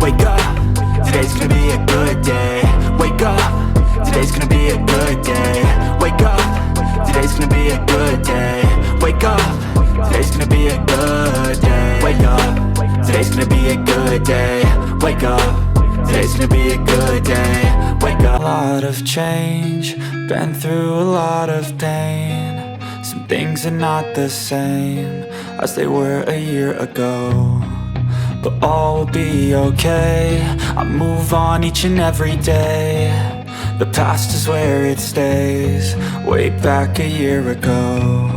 Wake up, today's gonna be a good day. Wake up, today's gonna be a good day. Wake up, today's gonna be a good day. Wake up, today's gonna be a good day. Wake up, today's gonna be a good day. Wake up, today's gonna be a good day. Wake up. A lot of change, been through a lot of pain. Some things are not the same as they were a year ago, but all will be okay. I move on each and every day. The past is where it stays, way back a year ago.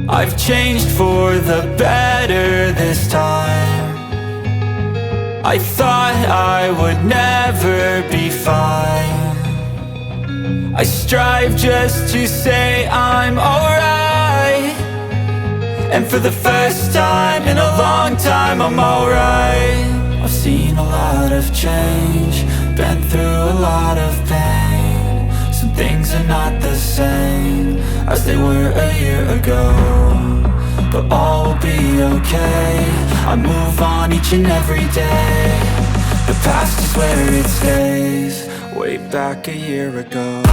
I've changed for the better this time. I thought I would never be fine. I strive just to say I'm alright, and for the first time in a long time I'm alright. I've seen a lot of change, been through a lot of pain. Some things are not the same as they were a year ago, but all will be okay. I move on each and every day. The past is where it stays, way back a year ago.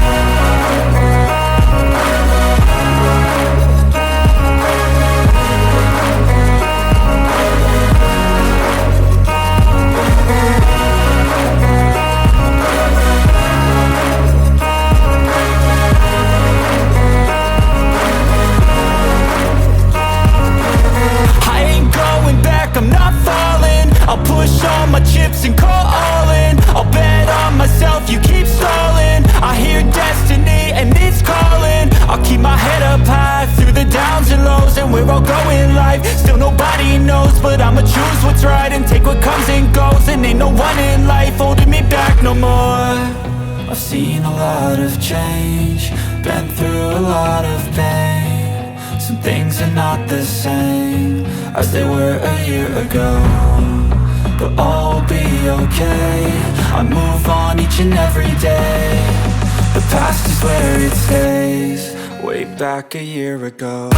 I'm not falling, I'll push all my chips and call all in. I'll bet on myself, you keep stalling. I hear destiny and it's calling. I'll keep my head up high through the downs and lows, and we're all going life. Still nobody knows, but I'ma choose what's right and take what comes and goes. And ain't no one in life holding me back no more. I've seen a lot of change, been through a lot of pain. Some things are not the same as they were a year ago, but all will be okay. I move on each and every day. The past is where it stays, way back a year ago.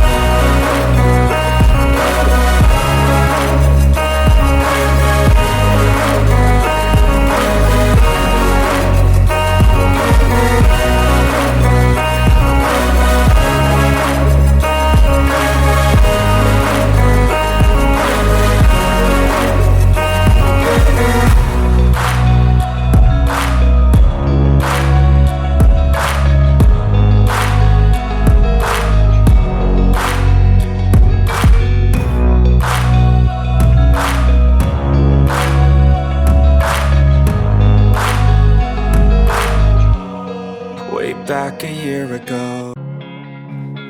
Back a year ago.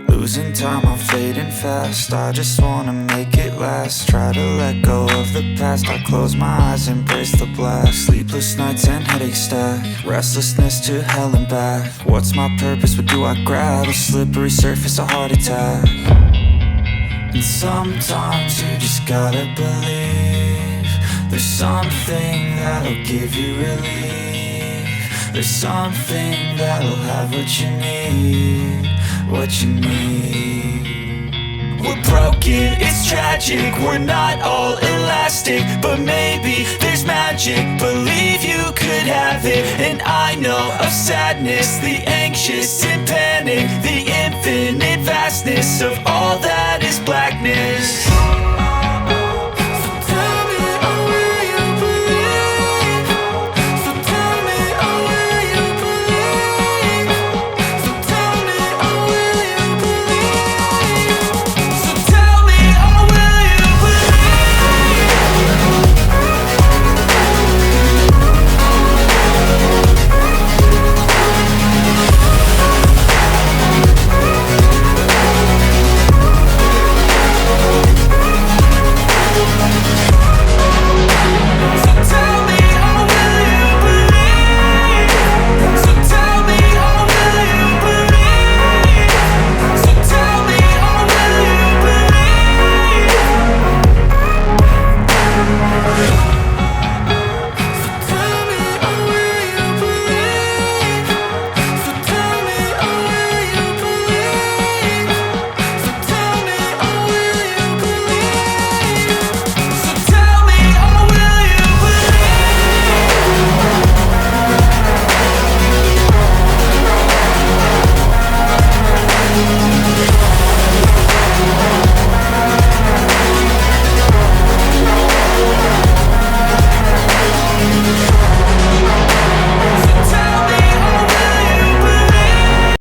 Losing time, I'm fading fast. I just wanna make it last. Try to let go of the past. I close my eyes, embrace the blast. Sleepless nights and headaches stack. Restlessness to hell and back. What's my purpose? What do I grab? A slippery surface, a heart attack. And sometimes you just gotta believe there's something that'll give you relief. There's something that'll have what you need, what you need. We're broken, it's tragic, we're not all elastic, but maybe there's magic. Believe you could have it, and I know of sadness, the anxious and panic, the infinite vastness of all that is blackness.